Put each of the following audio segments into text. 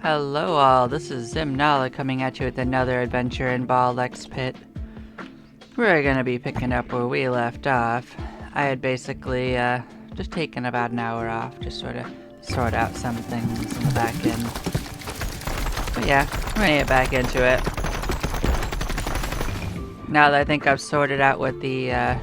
Hello all, this is Zimnala coming at you with another adventure in BallXPit. We're gonna be picking up where we left off. I had basically just taken about an hour off, just sort of sort out some things in the back end. But yeah, we're gonna get back into it. Now that I think I've sorted out what the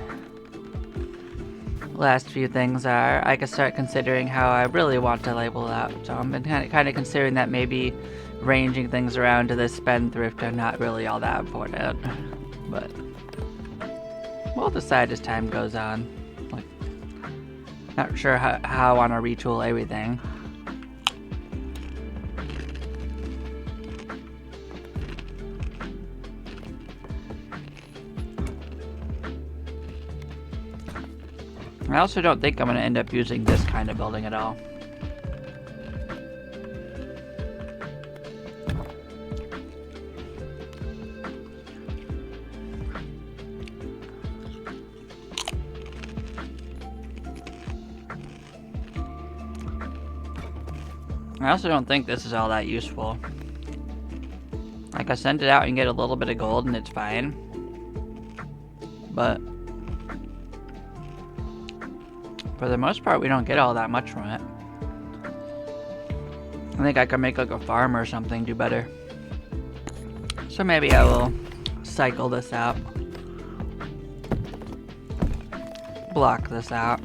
last few things are, I can start considering how I really want to label out. So I've been kind of considering that maybe ranging things around to this spendthrift are not really all that important. But we'll decide as time goes on. Like, not sure how I want to retool everything. I also don't think I'm going to end up using this kind of building at all. I also don't think this is all that useful. Like, I send it out and get a little bit of gold and it's fine. But for the most part, we don't get all that much from it. I think I could make like a farm or something do better. So maybe I will cycle this out. Block this out.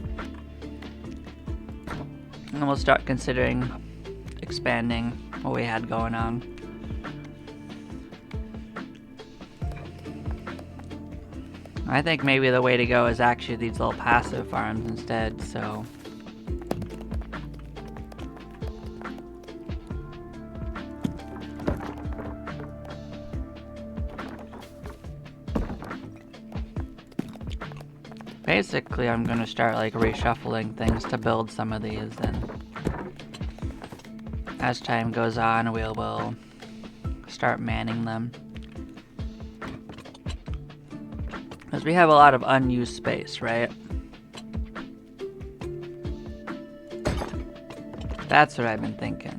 And we'll start considering expanding what we had going on. I think maybe the way to go is actually these little passive farms instead, so... Basically, I'm gonna start like reshuffling things to build some of these, and as time goes on, we will start manning them. Because we have a lot of unused space, right? That's what I've been thinking.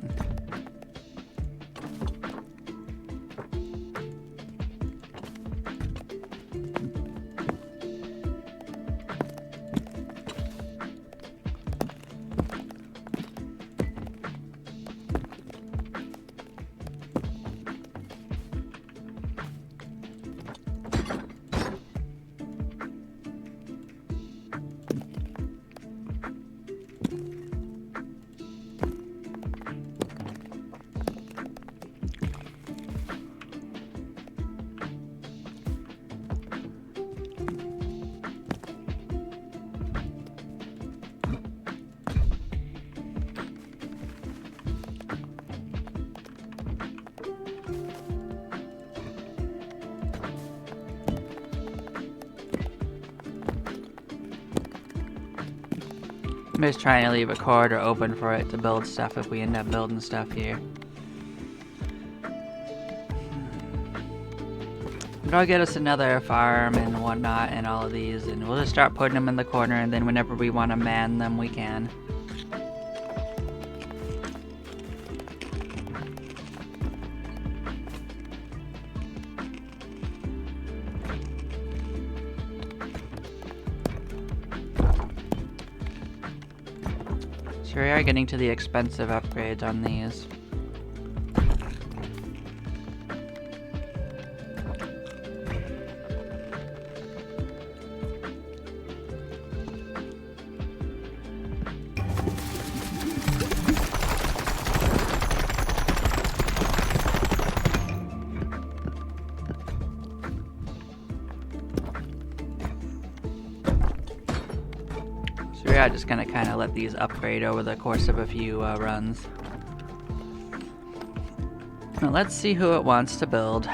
I'm just trying to leave a corridor open for it to build stuff if we end up building stuff here. But I'll get us another farm and whatnot and all of these, and we'll just start putting them in the corner, and then whenever we want to man them, we can. So we are getting to the expensive upgrades on these. So we are just gonna kind of let these upgrade over the course of a few runs. Now let's see who it wants to build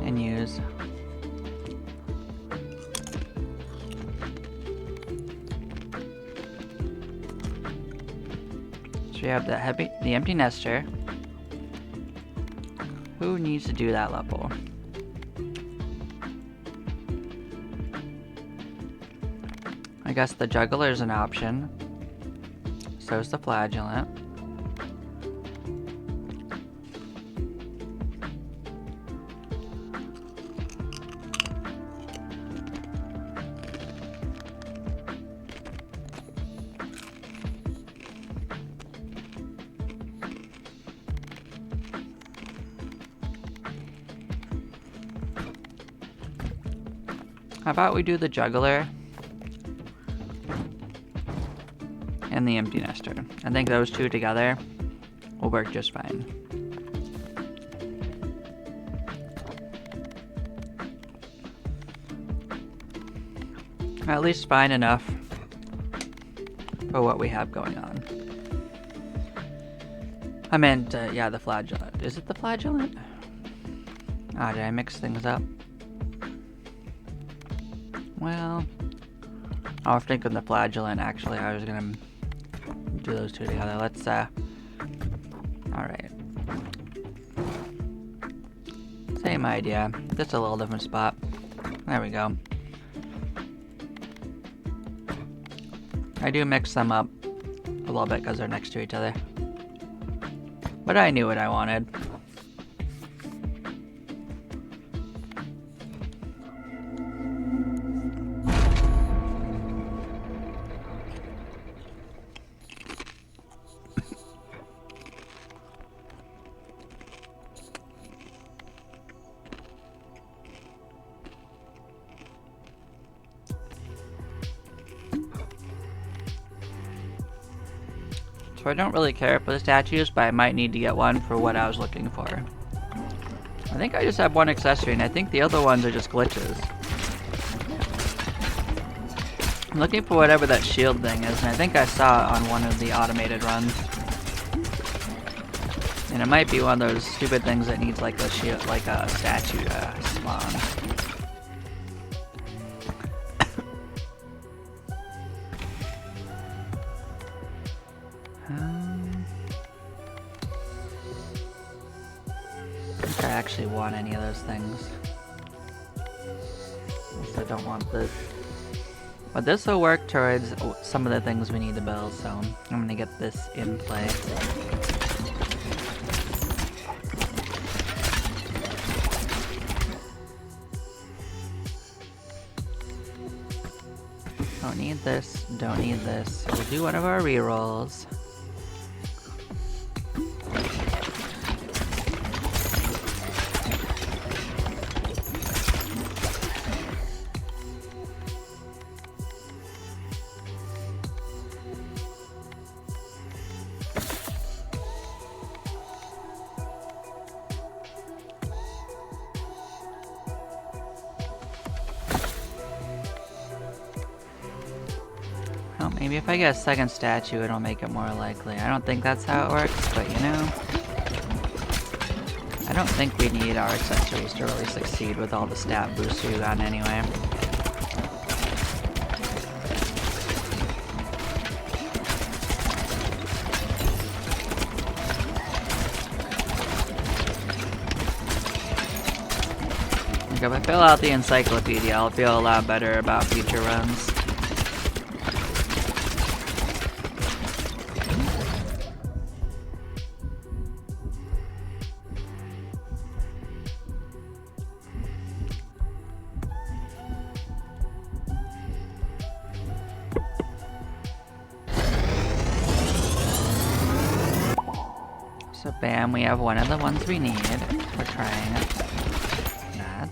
and use. So we have the empty nester. Who needs to do that level? I guess the juggler's an option. So's the flagellant. How about we do the juggler and the empty nester? I think those two together will work just fine. At least fine enough for what we have going on. I meant, yeah, the flagellant. Is it the flagellant? Ah, did I mix things up? Well, I was thinking the flagellant, actually. I was gonna do those two together. Let's, alright. Same idea, just a little different spot. There we go. I do mix them up a little bit because they're next to each other. But I knew what I wanted. So I don't really care for the statues, but I might need to get one for what I was looking for. I think I just have one accessory, and I think the other ones are just glitches. I'm looking for whatever that shield thing is, and I think I saw it on one of the automated runs. And it might be one of those stupid things that needs like a shield, like a statue to spawn. I think I actually want any of those things. Unless I don't want this. But this will work towards some of the things we need to build, so I'm gonna get this in play. Don't need this, don't need this. We'll do one of our rerolls. Well, maybe if I get a second statue, it'll make it more likely. I don't think that's how it works, but you know. I don't think we need our accessories to really succeed with all the stat boosts we got anyway. Like if I fill out the encyclopedia, I'll feel a lot better about future runs. So bam, we have one of the ones we need. We're trying it. That.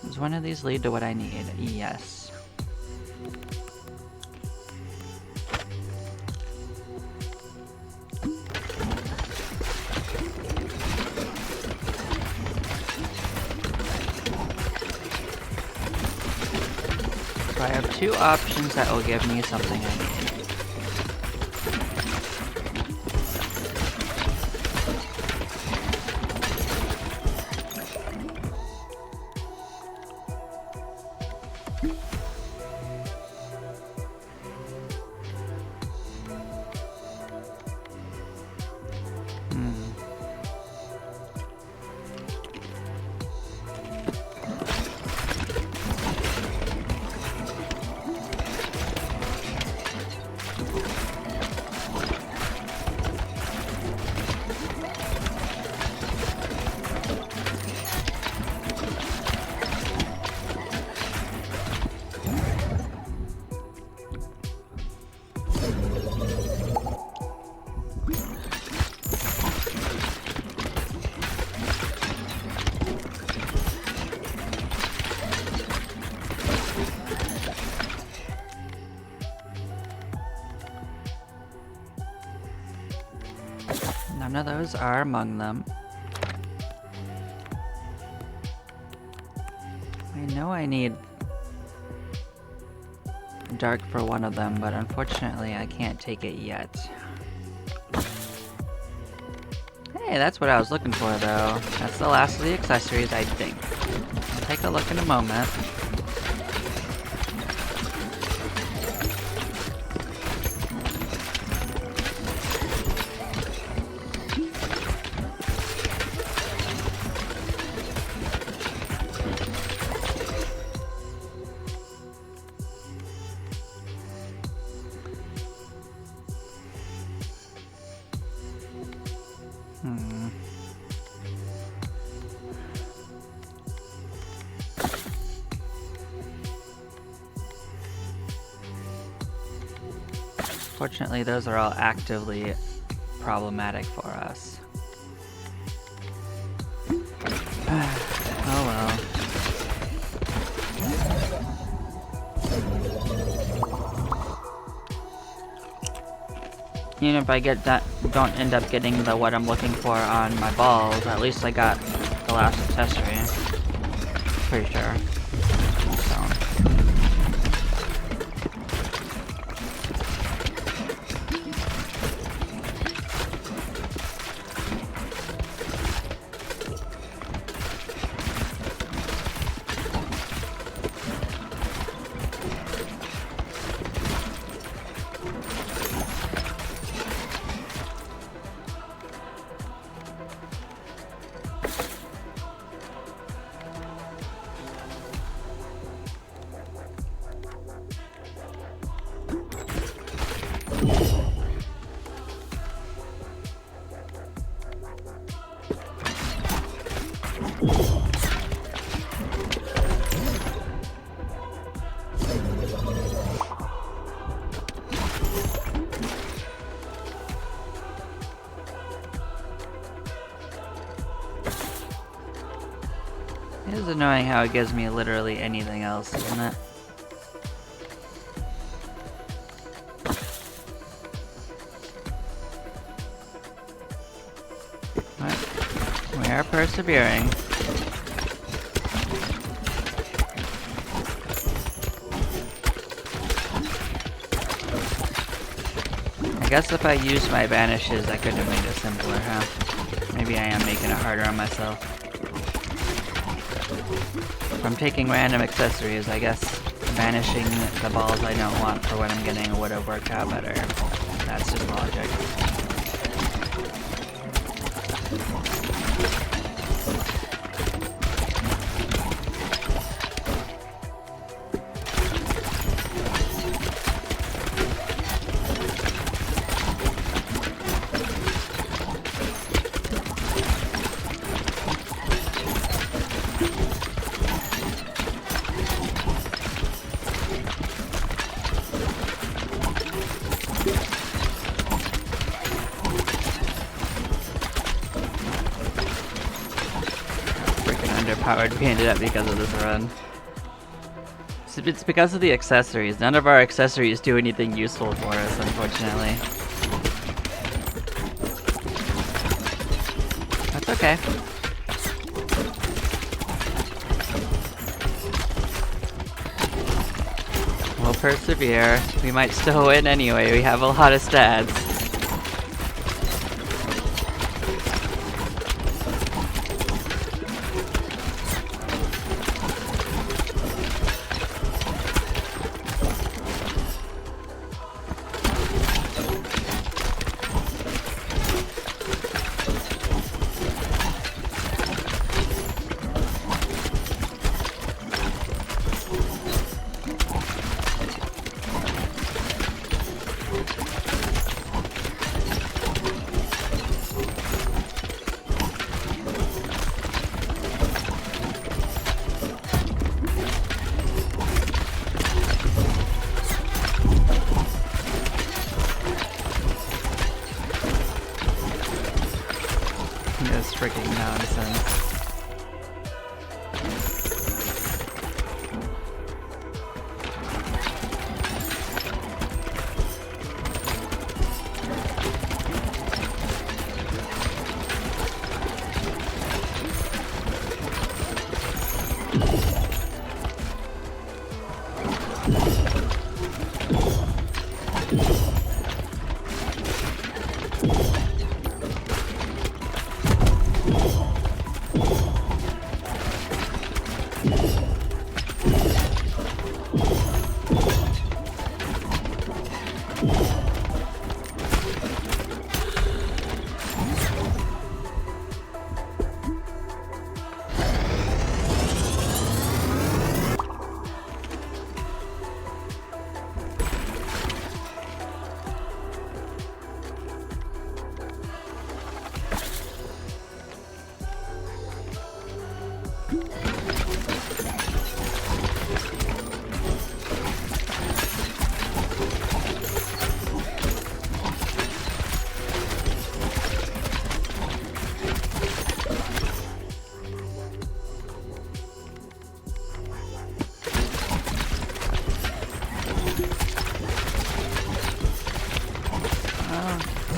Does one of these lead to what I need? Yes. So I have two options that will give me something I need. None of those are among them. I know I need dark for one of them, but unfortunately I can't take it yet. Hey, that's what I was looking for though. That's the last of the accessories, I think. I'll take a look in a moment. Fortunately, those are all actively problematic for us. Oh well. Even if I get that, don't end up getting the what I'm looking for on my balls, at least I got the last accessory. Pretty sure. So. It is annoying how it gives me literally anything else, isn't it? But we are persevering. I guess if I used my vanishes, I could have made it simpler, huh? Maybe I am making it harder on myself. If I'm taking random accessories, I guess banishing the balls I don't want for what I'm getting would have worked out better. That's just logic. Underpowered we ended up because of this run. It's because of the accessories. None of our accessories do anything useful for us, unfortunately. That's okay. We'll persevere. We might still win anyway. We have a lot of stats. This freaking nonsense.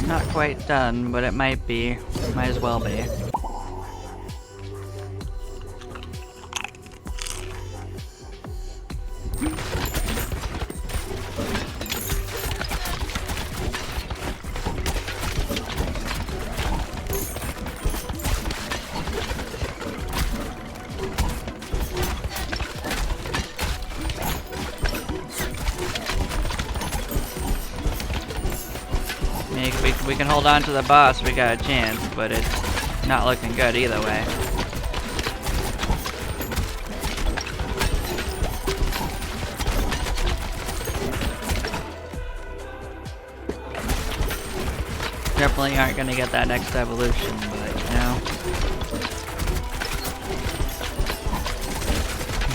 Not quite done, but it might be. Might as well be. We can hold on to the boss, we got a chance, but it's not looking good either way. Definitely aren't gonna get that next evolution, but you know.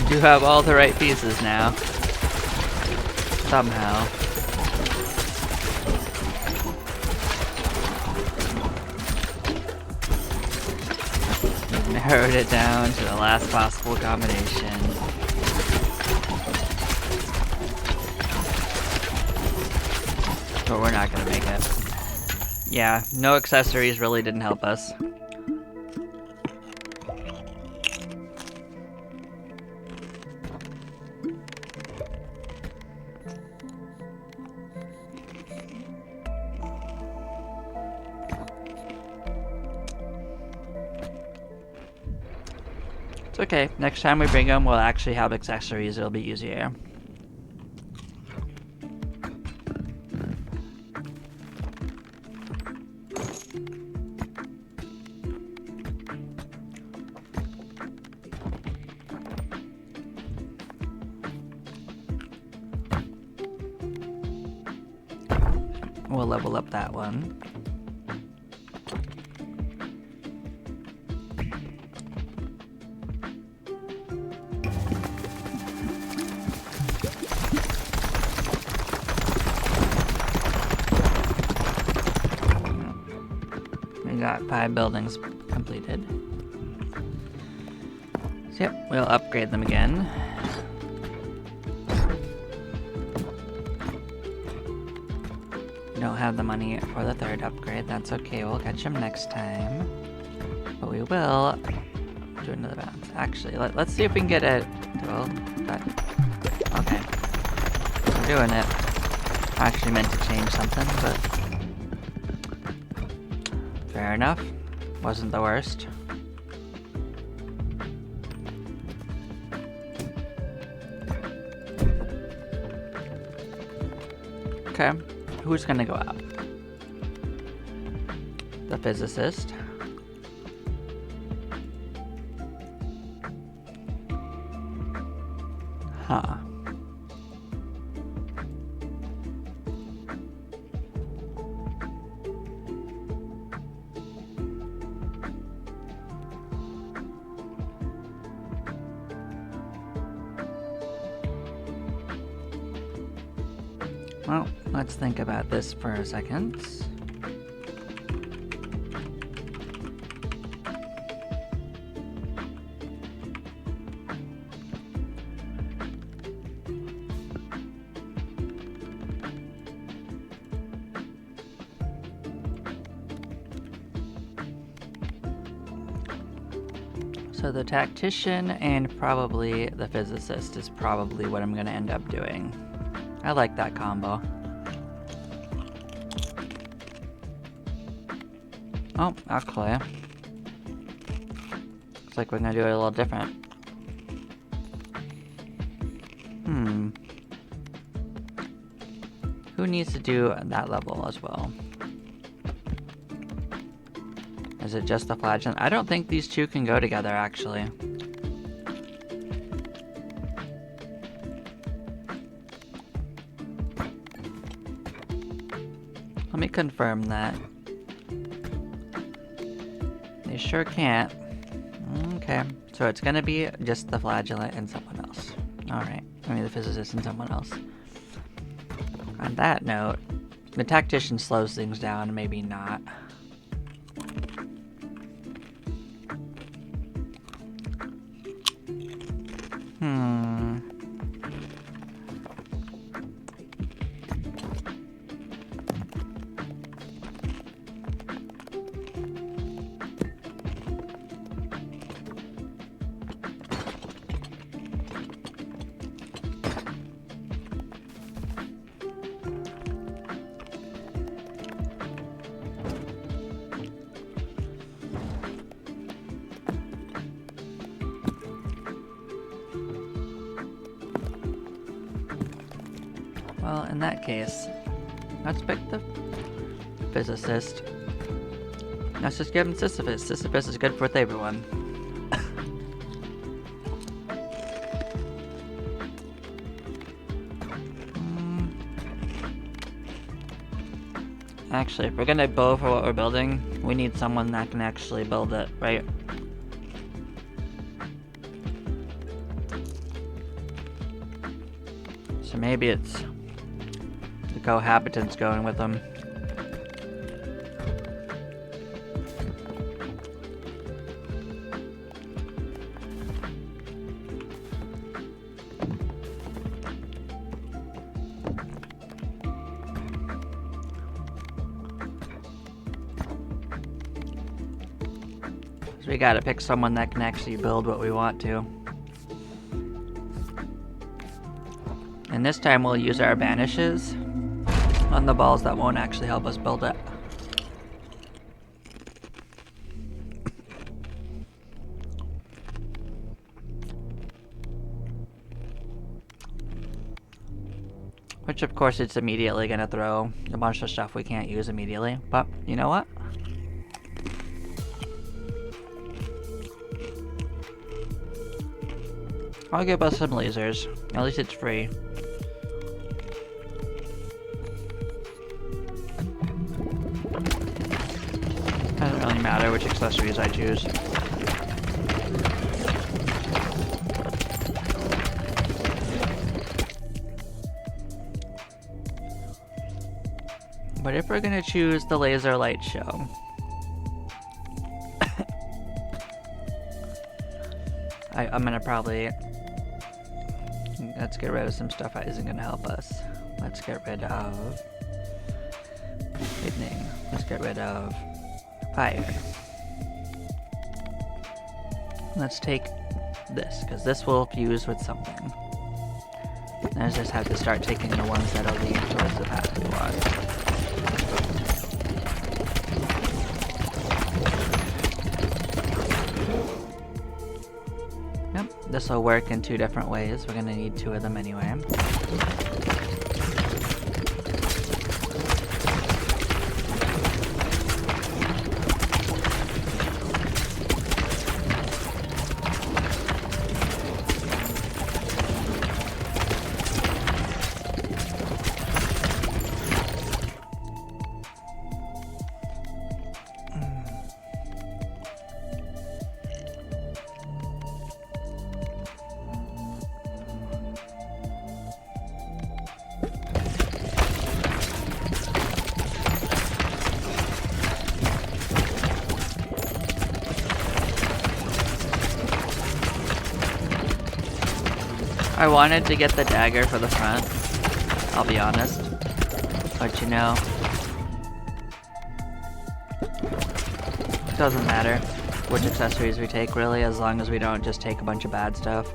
You do have all the right pieces now. Somehow. Narrowed it down to the last possible combination. But we're not gonna make it. Yeah, no accessories really didn't help us. It's okay. Next time we bring them, we'll actually have accessories. It'll be easier. We'll level up that one. We got 5 buildings completed. So yep, we'll upgrade them again. Don't have the money for the 3rd upgrade. That's okay, we'll catch him next time. But we will do another bounce. Actually, let's see if we can get it. Well, okay. We're doing it. I actually meant to change something, but fair enough. Wasn't the worst. Okay. Who's gonna go out? The physicist. Huh. Well, let's think about this for a second. So the tactician and probably the physicist is probably what I'm gonna end up doing. I like that combo. Oh, actually. Looks like we're gonna do it a little different. Who needs to do that level as well? Is it just the flagellant? I don't think these two can go together, actually. Let me confirm that. They sure can't. Okay, so it's gonna be just the flagellant and someone else. Alright, I mean the physicist and someone else. On that note, the tactician slows things down, maybe not. in that case, let's pick the physicist. Let's just give him Sisyphus. Sisyphus is good with everyone. Actually, if we're gonna go for what we're building, we need someone that can actually build it, right? So maybe it's the cohabitants going with them. So we gotta pick someone that can actually build what we want to. And this time we'll use our banishes on the balls that won't actually help us build it. Which of course it's immediately gonna throw a bunch of stuff we can't use immediately, but you know what? I'll give us some lasers. At least it's free. Doesn't really matter which accessories I choose. But if we're gonna choose the laser light show, I'm gonna probably... Let's get rid of some stuff that isn't gonna help us. Let's get rid of lightning. Let's get rid of fire. Let's take this, because this will fuse with something. And I just have to start taking the ones that will lead towards the path we want. This will work in 2 different ways. We're gonna need 2 of them anyway. I wanted to get the dagger for the front, I'll be honest. But you know, it doesn't matter which accessories we take really, as long as we don't just take a bunch of bad stuff.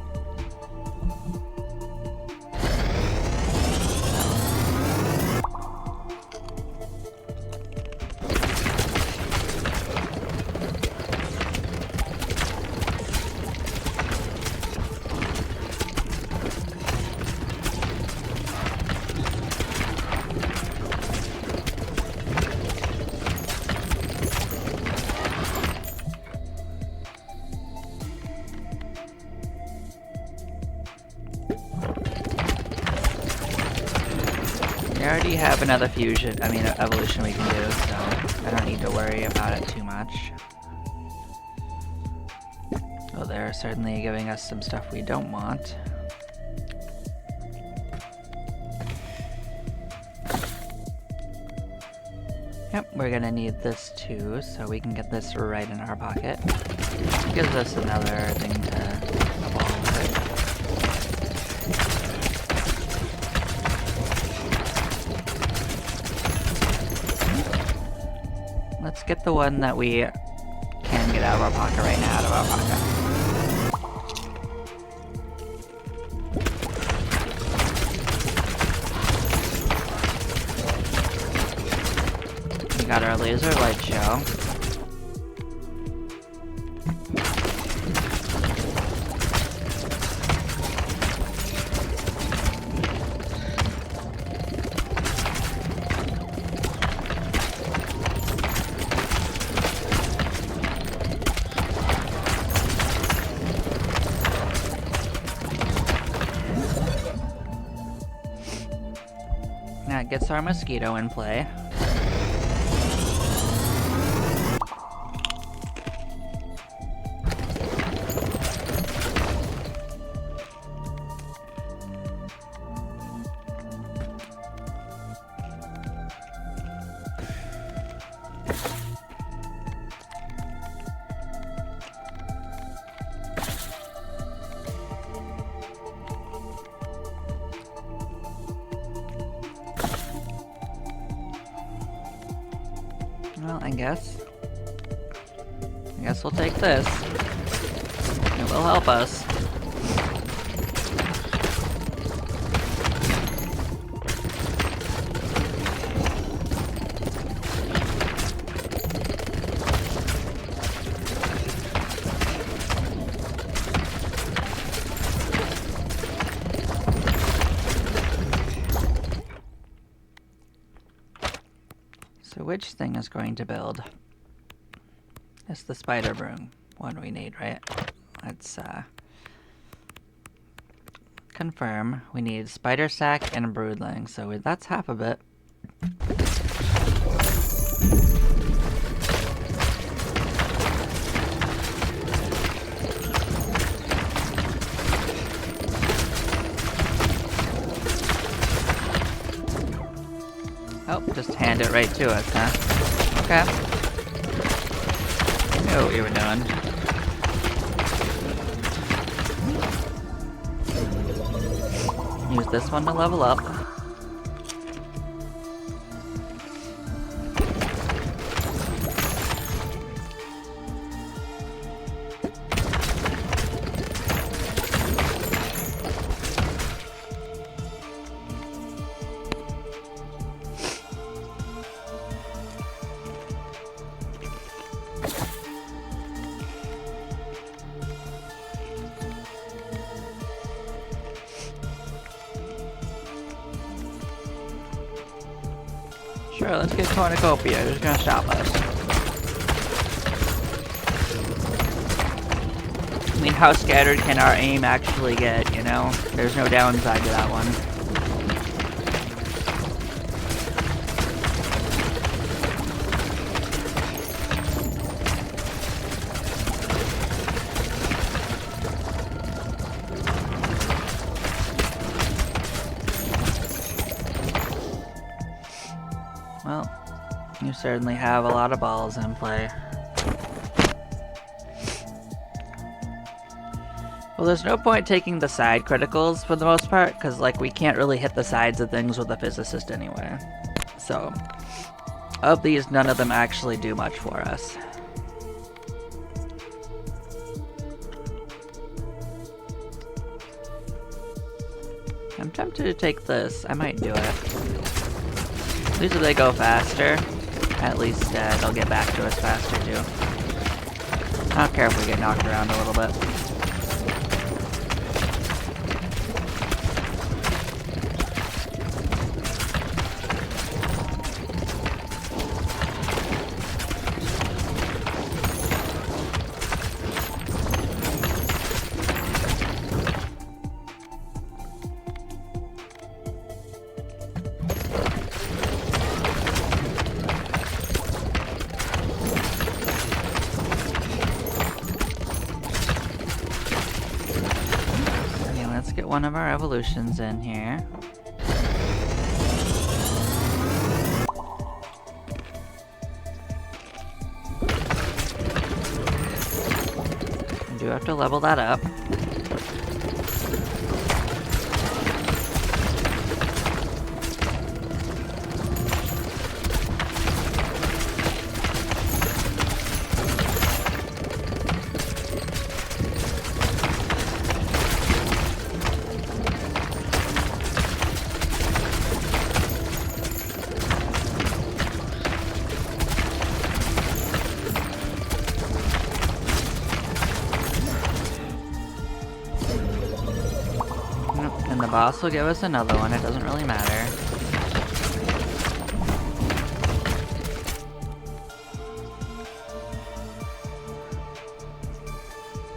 We already have another evolution we can do, so I don't need to worry about it too much. Oh, they're certainly giving us some stuff we don't want. Yep, we're gonna need this too, so we can get this right in our pocket. It gives us another thing to evolve with. Let's get the one that we can get out of our pocket right now out of our pocket. We got our laser light show. gets our mosquito in play. Well, I guess we'll take this. It will help us. So which thing is going to build? It's the spider broom one we need, right? Let's confirm. We need spider sack and a broodling, so that's half of it. Oh, just hand it right to us, huh? Okay. I knew what you were doing. Use this one to level up. Sure, let's get cornucopia. Who's gonna stop us? I mean, how scattered can our aim actually get, you know? There's no downside to that one. Well, you certainly have a lot of balls in play. Well, there's no point taking the side criticals for the most part, because, like, we can't really hit the sides of things with a physicist anyway. So, of these, none of them actually do much for us. I'm tempted to take this. I might do it. At least if they go faster, at least they'll get back to us faster too. I don't care if we get knocked around a little bit. Get one of our evolutions in here. I do have to level that up. And the boss will give us another one, it doesn't really matter.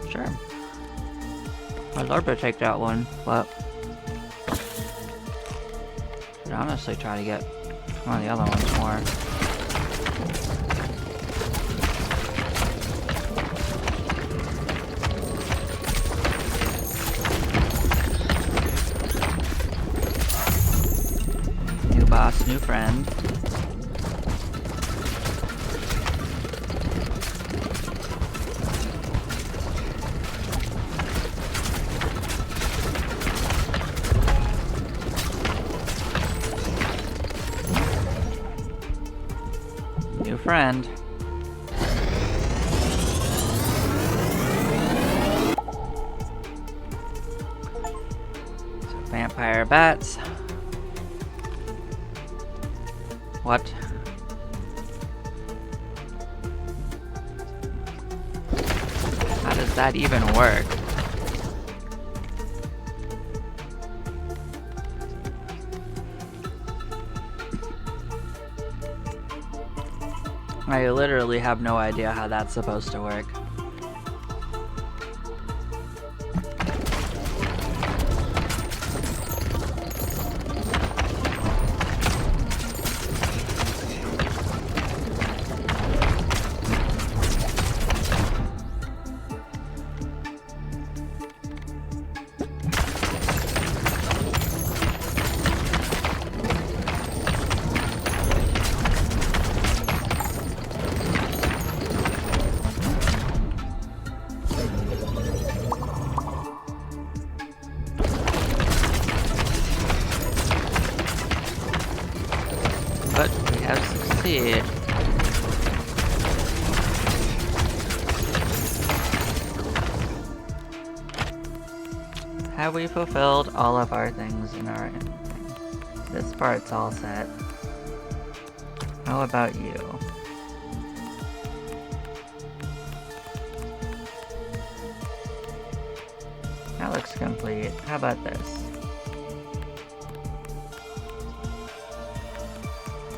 Sure. I'd love to take that one, but I honestly try to get one of the other ones more. New boss, new friend. New friend. So vampire bats. What? How does that even work? I literally have no idea how that's supposed to work. But we have succeeded. Have we fulfilled all of our things in our thing? This part's all set. How about you? That looks complete. How about this?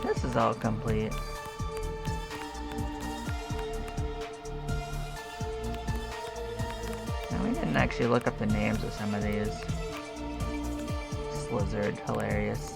This is all complete. Now we didn't actually look up the names of some of these. Slizzard, hilarious.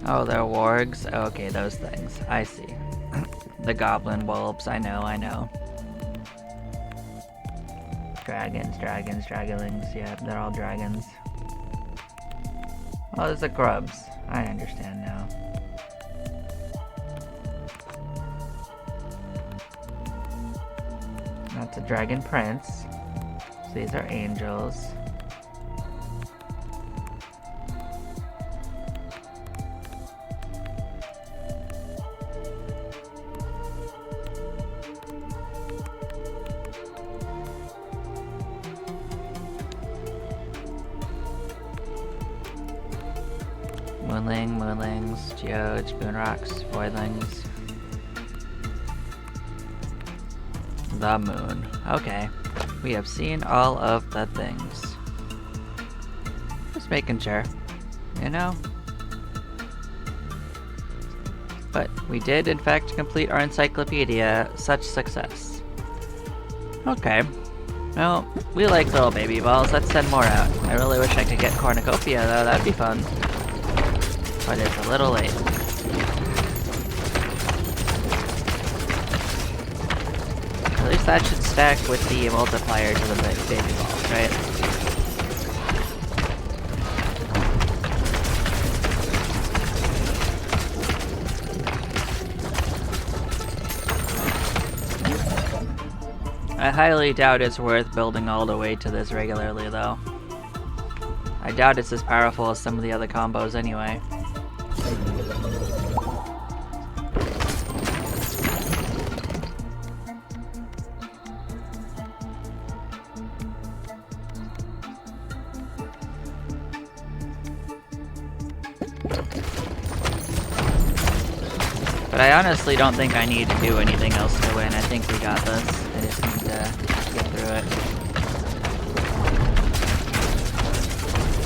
Oh, they're wargs? Okay, those things. I see. The goblin wolves, I know. Dragons, dragonlings, yeah, they're all dragons. Oh, there's the grubs. I understand now. That's a dragon prince. So these are angels. Moonlings, geodes, boonrocks, voidlings. The moon. Okay. We have seen all of the things. Just making sure. You know? But we did in fact complete our encyclopedia. Such success. Okay. Well, we like little baby balls. Let's send more out. I really wish I could get cornucopia though. That'd be fun. But it's a little late. At least that should stack with the multiplier to the baby balls, right? I highly doubt it's worth building all the way to this regularly, though. I doubt it's as powerful as some of the other combos anyway. But I honestly don't think I need to do anything else to win. I think we got this. I just need to get through it.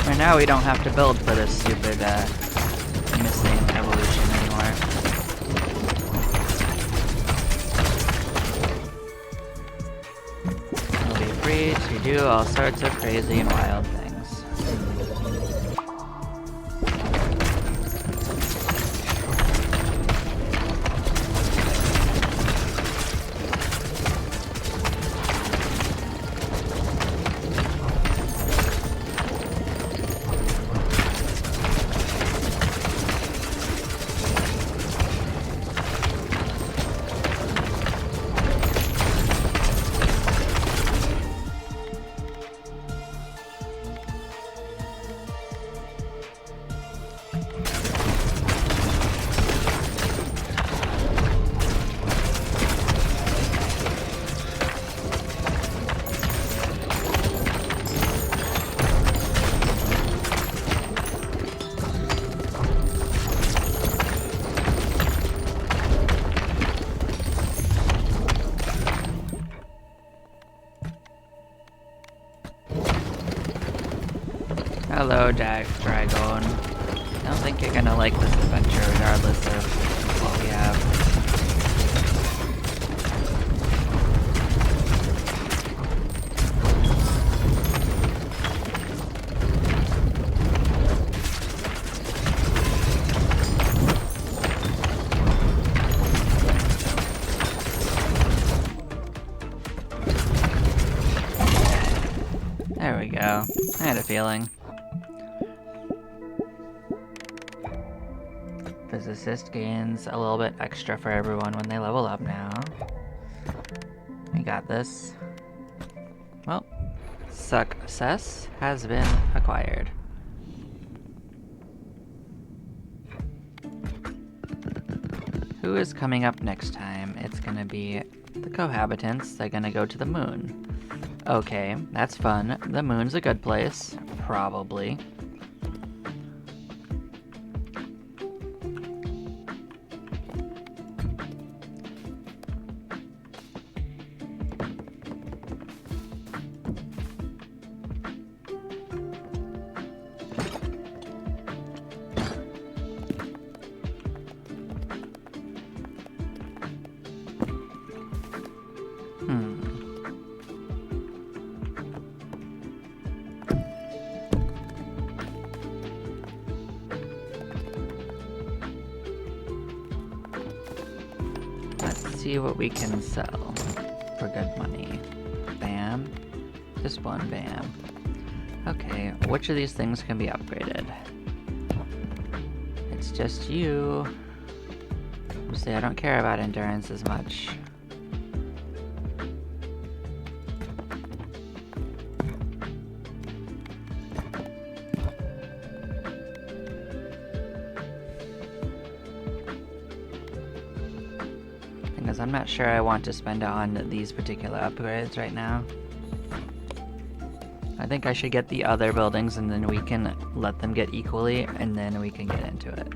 And now we don't have to build for this stupid missing evolution anymore. We'll be free to do all sorts of crazy and wild things. Hello, Dragon. I don't think you're gonna like this adventure regardless of what we have. There we go. I had a feeling. Physicist gains a little bit extra for everyone when they level up now. We got this. Well, success has been acquired. Who is coming up next time? It's gonna be the cohabitants. They're gonna go to the moon. Okay, that's fun. The moon's a good place. Probably. See what we can sell for good money. Bam. Just one bam. Okay, which of these things can be upgraded? It's just you. See, I don't care about endurance as much. Because I'm not sure I want to spend on these particular upgrades right now. I think I should get the other buildings and then we can let them get equally and then we can get into it.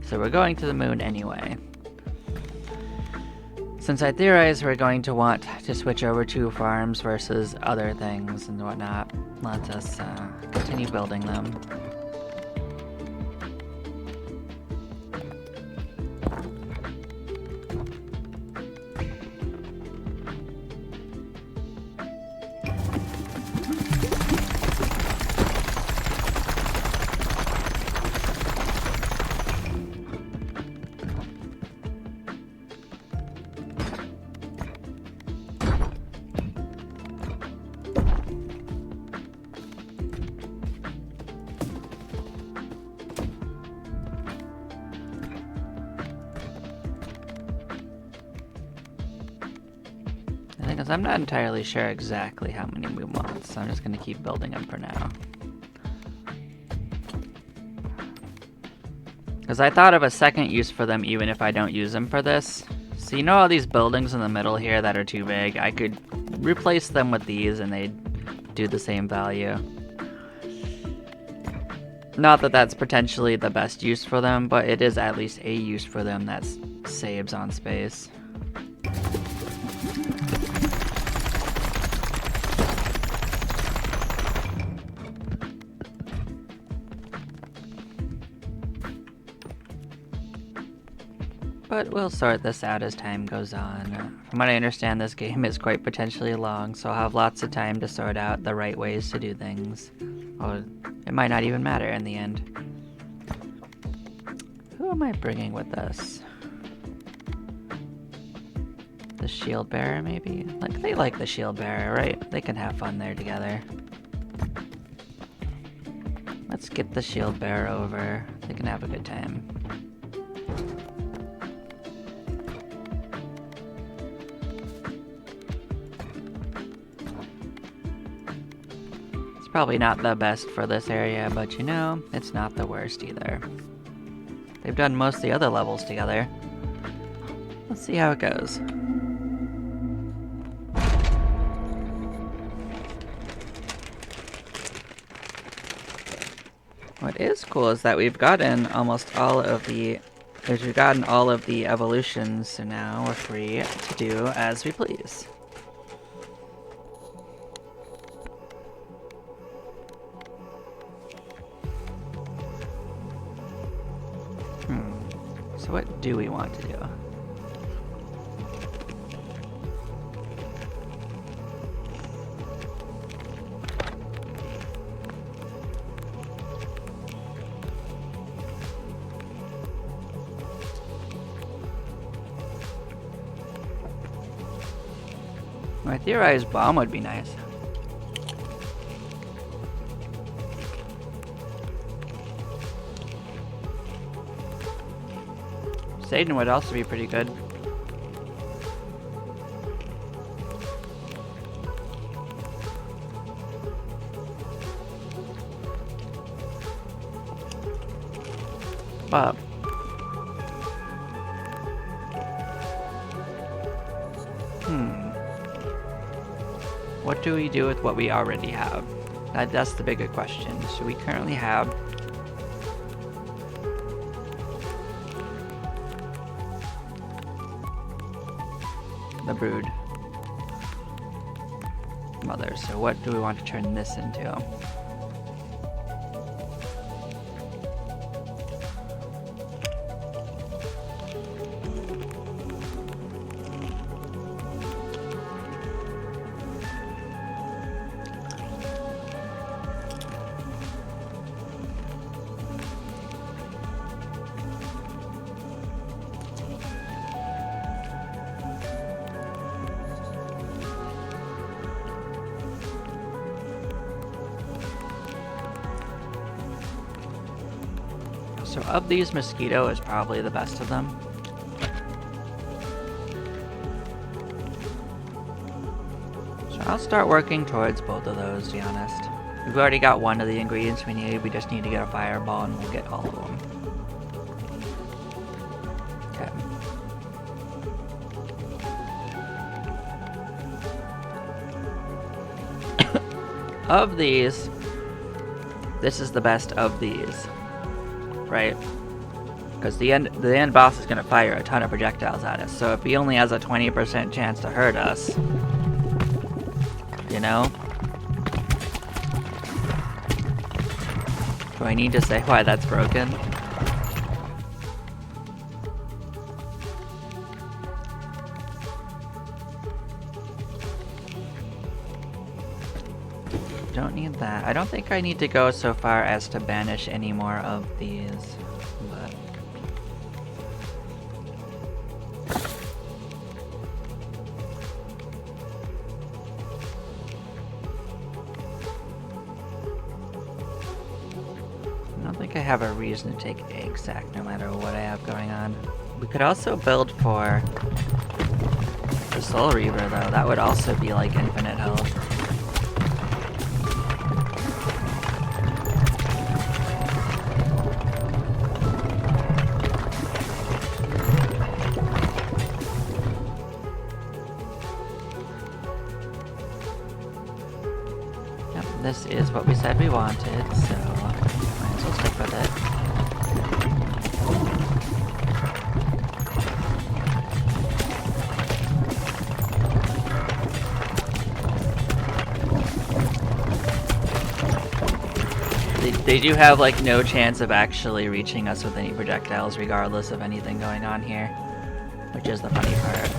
So we're going to the moon anyway. Since I theorize we're going to want to switch over to farms versus other things and whatnot, let us continue building them. Because I'm not entirely sure exactly how many we want, so I'm just going to keep building them for now. Because I thought of a second use for them even if I don't use them for this. So you know all these buildings in the middle here that are too big? I could replace them with these and they'd do the same value. Not that that's potentially the best use for them, but it is at least a use for them that saves on space. But we'll sort this out as time goes on. From what I understand, this game is quite potentially long, so I'll have lots of time to sort out the right ways to do things. Or it might not even matter in the end. Who am I bringing with us? The shield bearer, maybe? Like, they like the shield bearer, right? They can have fun there together. Let's get the shield bearer over. They can have a good time. It's probably not the best for this area, but you know, it's not the worst either. They've done most of the other levels together. Let's see how it goes. What is cool is that we've gotten all of the evolutions, so now we're free to do as we please. So what do we want to do? I theorized bomb would be nice. Satan would also be pretty good. But what do we do with what we already have? That's the bigger question. So we currently have the brood mother. So what do we want to turn this into? So of these, mosquito is probably the best of them. So I'll start working towards both of those, to be honest. We've already got one of the ingredients we need. We just need to get a fireball and we'll get all of them. Okay. Of these, this is the best of these. Right? Because the end boss is going to fire a ton of projectiles at us, so if he only has a 20% chance to hurt us, you know? Do I need to say why that's broken? Don't need that. I don't think I need to go so far as to banish any more of these, but... I don't think I have a reason to take egg sac no matter what I have going on. We could also build for the Soul Reaver though. That would also be like infinite health. This is what we said we wanted, so might as well stick They do have like no chance of actually reaching us with any projectiles regardless of anything going on here, which is the funny part.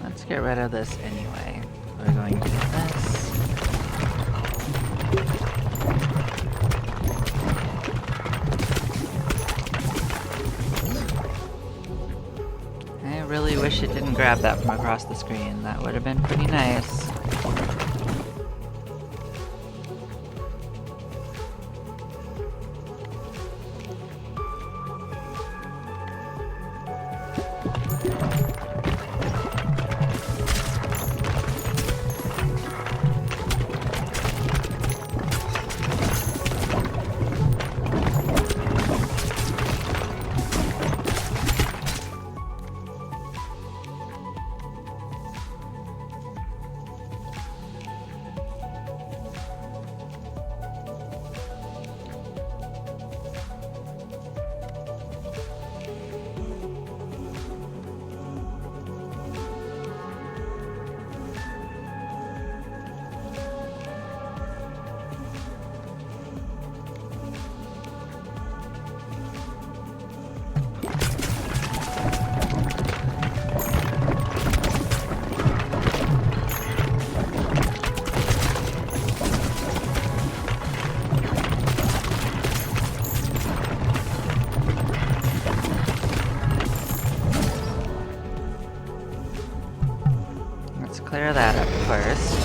Let's get rid of this anyway. We're going to do this. I really wish it didn't grab that from across the screen. That would have been pretty nice. Clear that up first.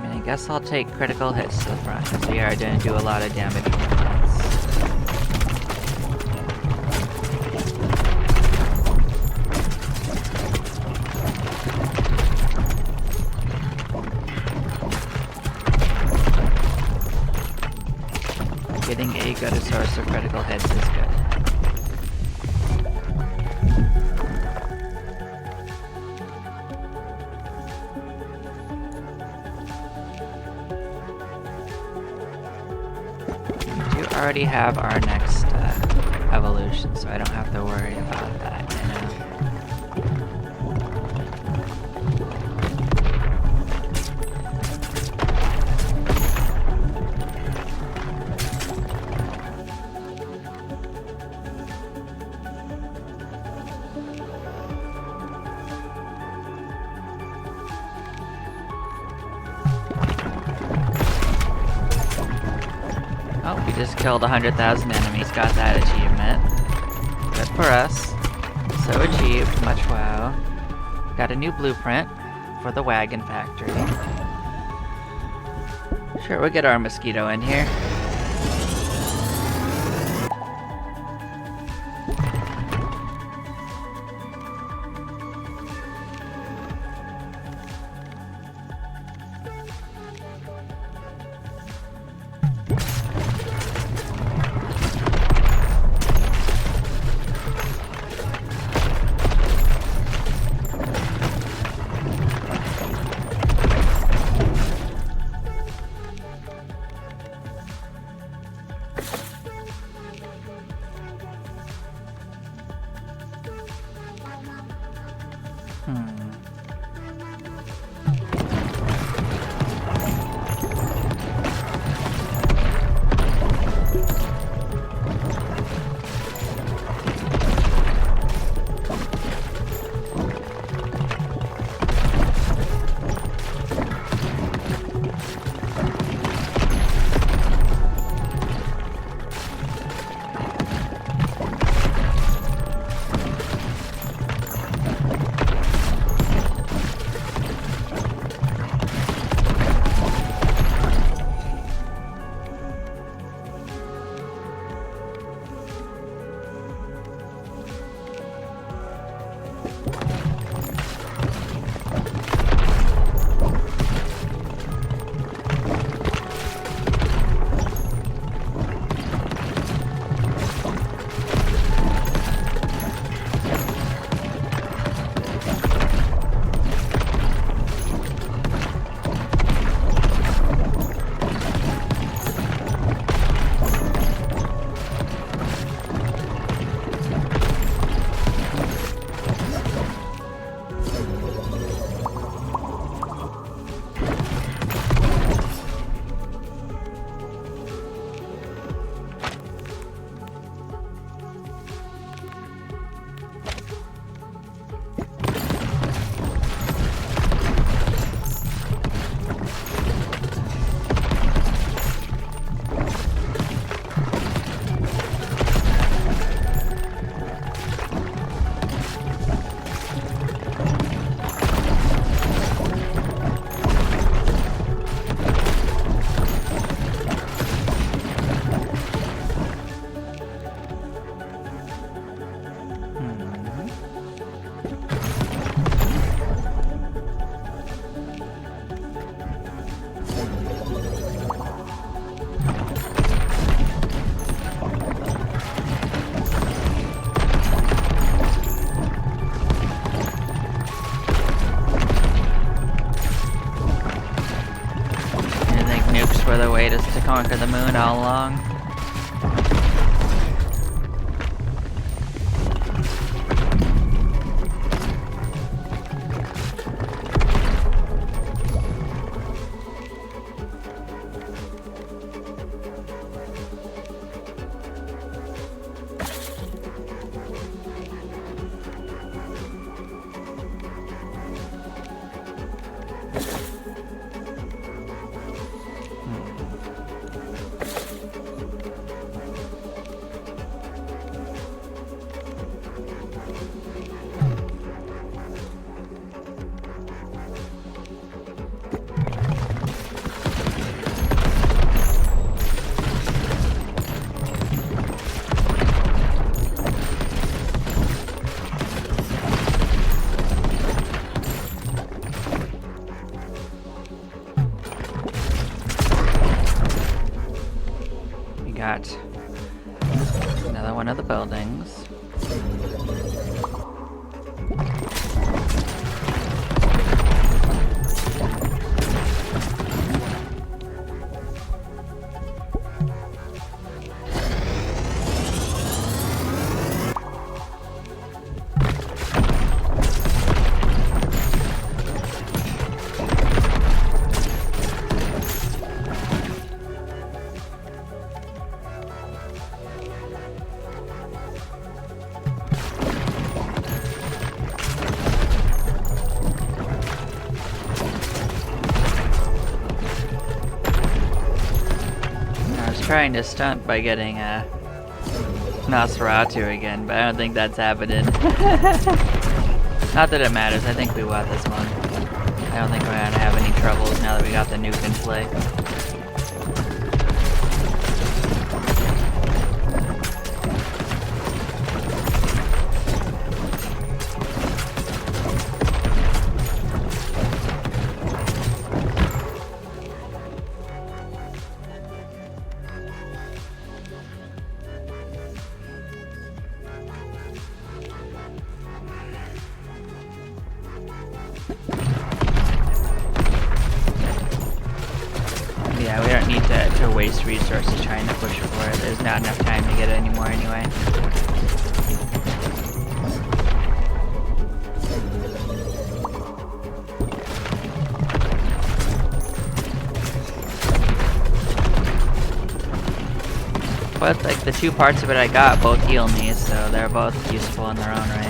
I guess I'll take critical hits to the front, because we are going to do a lot of damage with hits. Getting a good source of critical hits is good. We do already have our next evolution, so I don't have to worry about that, you know? Oh, we just killed 100,000 enemies, got that achievement. Good for us. So achieved, much wow. Got a new blueprint for the wagon factory. Sure, we'll get our mosquito in here. nukes were the way to conquer the moon all along. Got another one of the buildings. Trying to stunt by getting a Nosferatu again, but I don't think that's happening. Not that it matters, I think we won this one. I don't think we're gonna have any troubles now that we got the nuke in play. Yeah, we don't need to waste resources trying to push for it. There's not enough time to get it anymore anyway. But like the two parts of it I got both heal me, so they're both useful in their own right.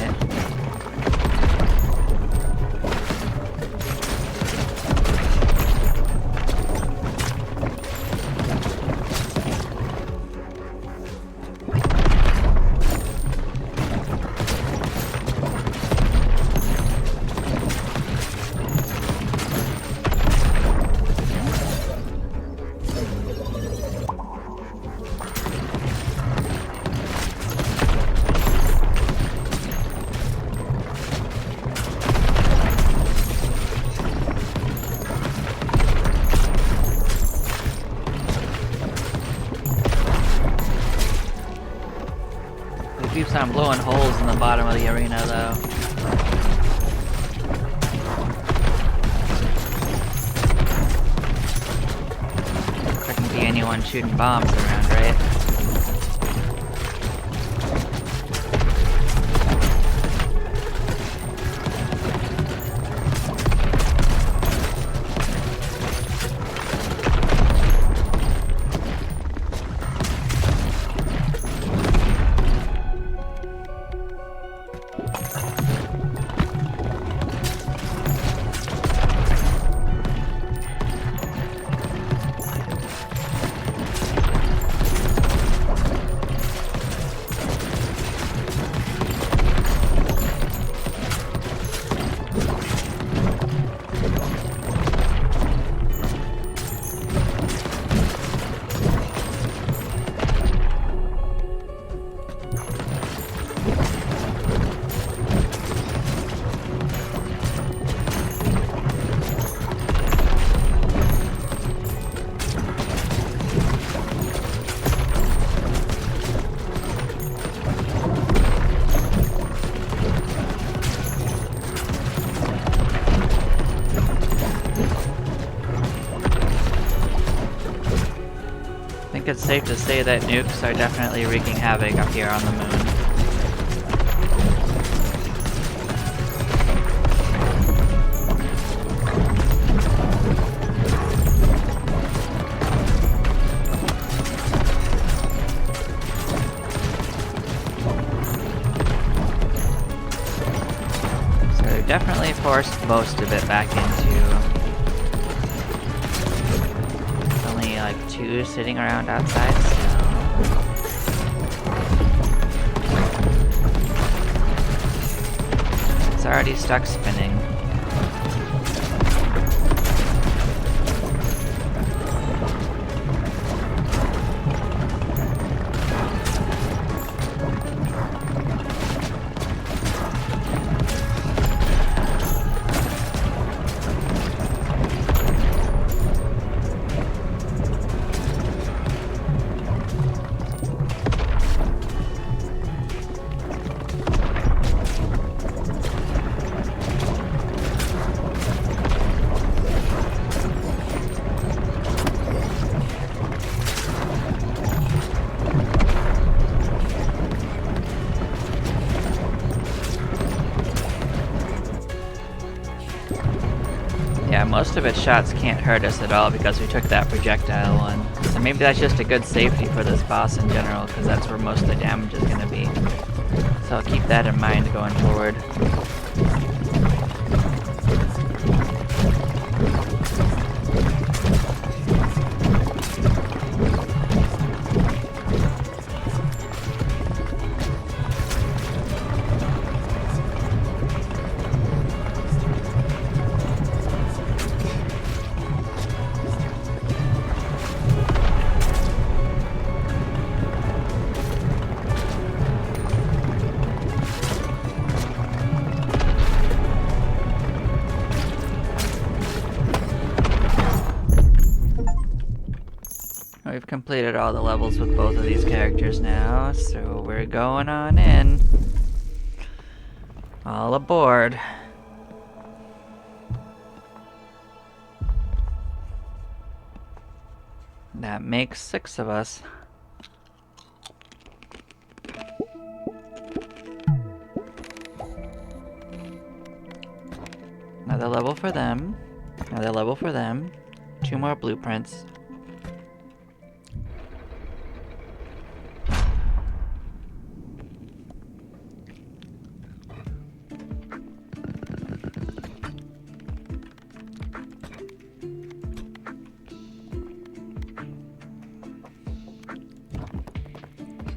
Keeps on blowing holes in the bottom of the arena though. Couldn't be anyone shooting bombs around, right? think it's safe to say that nukes are definitely wreaking havoc up here on the moon. So they've definitely forced most of it back into... only like 2 sitting around outside still. It's already stuck spinning. Yeah, most of its shots can't hurt us at all because we took that projectile one. So maybe that's just a good safety for this boss in general, because that's where most of the damage is going to be. So I'll keep that in mind going forward. We've completed all the levels with both of these characters now, so we're going on in. All aboard. That makes 6 of us. Another level for them. Another level for them. 2 more blueprints.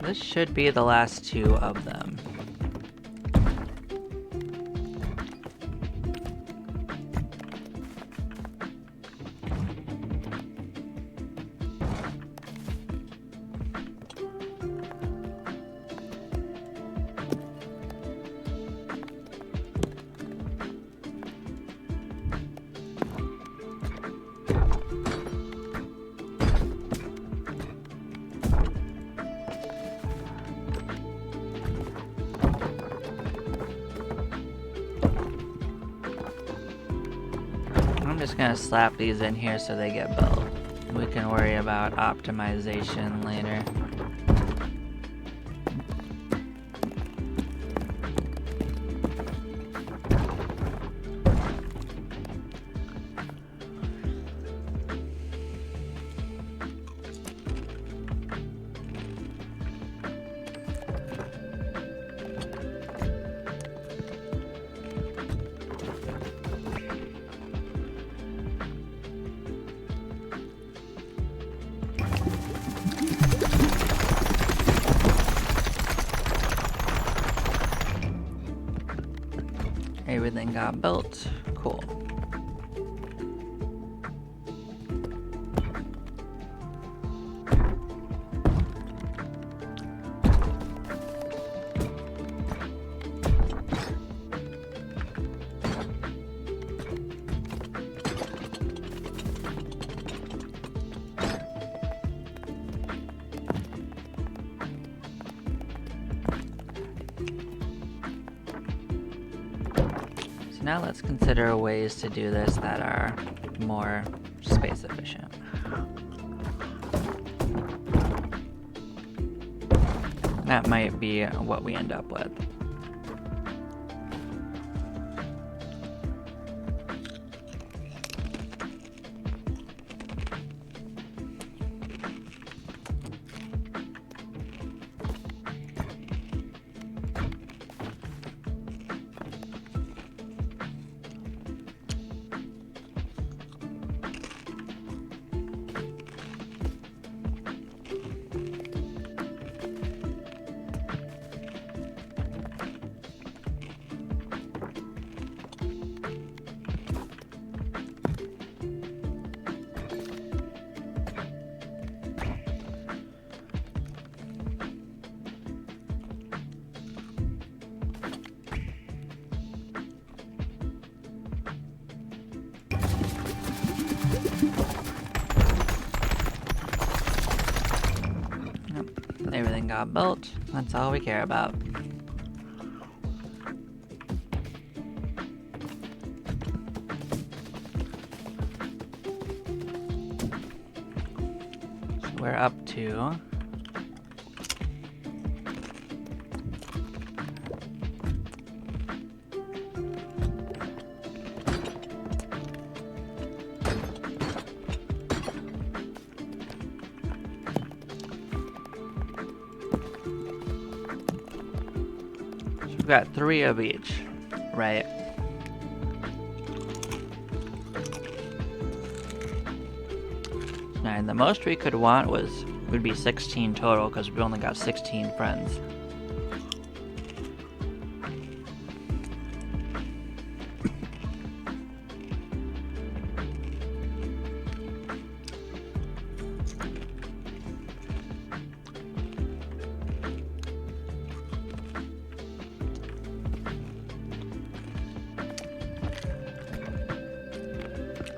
This should be the last 2 of them. I'm just gonna slap these in here so they get built. We can worry about optimization later. Everything got built. Cool. Now let's consider ways to do this that are more space efficient. That might be what we end up with. Everything got built. That's all we care about. So we're up to got 3 of each, right? And the most we could want would be 16 total because we only got 16 friends.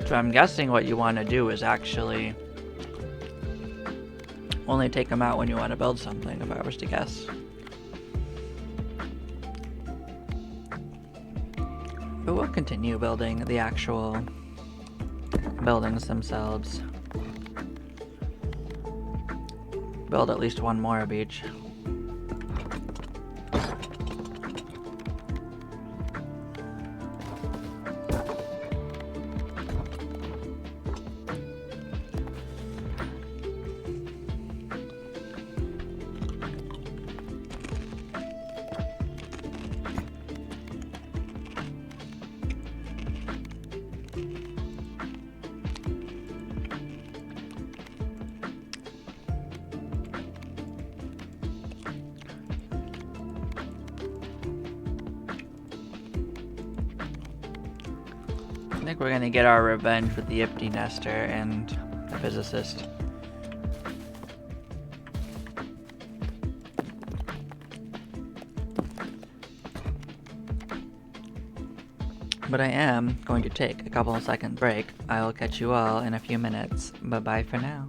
So I'm guessing what you want to do is actually only take them out when you want to build something, if I was to guess. But we'll continue building the actual buildings themselves. Build at least 1 more of each. I think we're gonna get our revenge with the empty nester and the physicist. But I am going to take a couple of second break. I will catch you all in a few minutes. Bye bye for now.